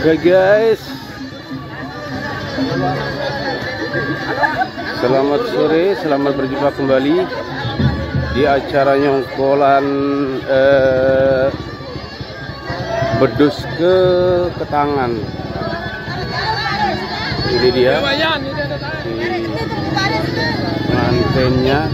Oke guys, selamat sore, selamat berjumpa kembali di acara nyongkolan bedus ke Ketangan. Ini dia pengantinnya.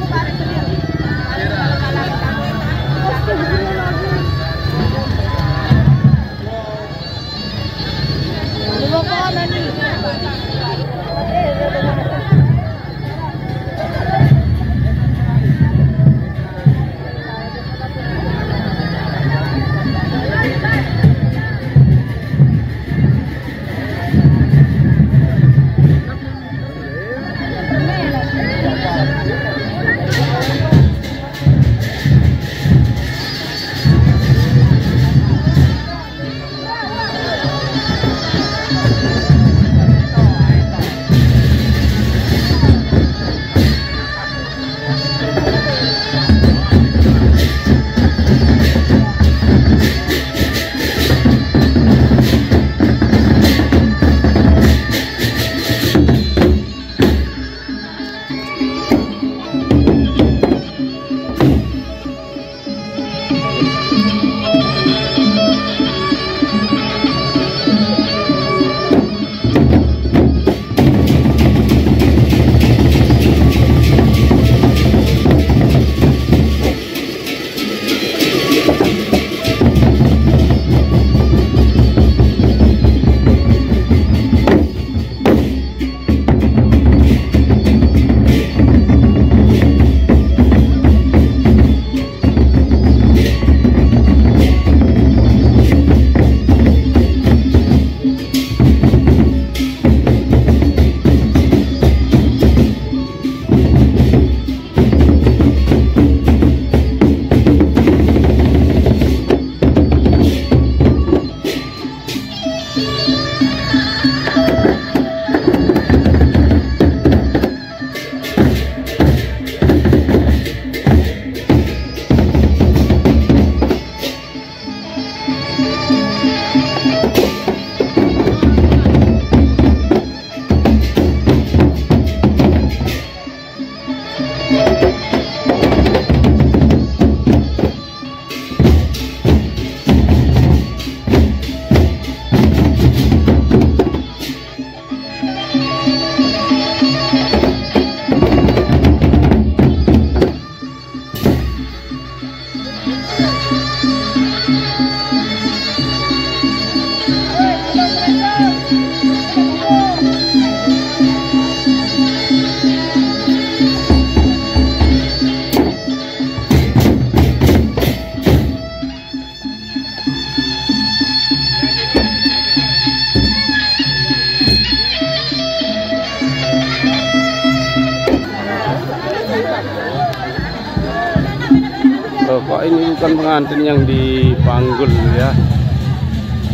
Pak, ini bukan pengantin yang dipanggul ya.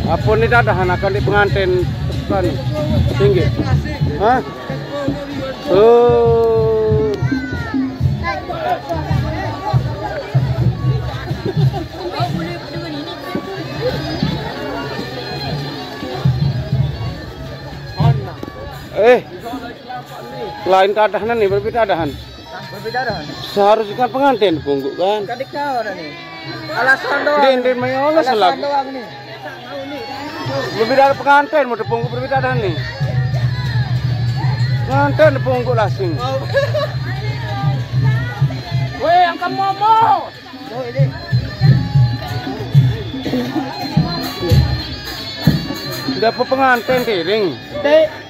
Apa nih dadahan akan di pengantin bukan tinggi? Hah? Oh. Lain keadahan nih, berbeda keadaan. Berbeda dah. Seharusnya kan pengantin pungguk kan. Kadik kau dah ni. Alasan doang. Din mayola salah. Alasan doang ni. Berbeda pengantin mau pungguk berbeda dah nih. Pengantin pungguk lasing. Weh, angkat momo. Oh ini. Dapat pengantin tiring. Dek.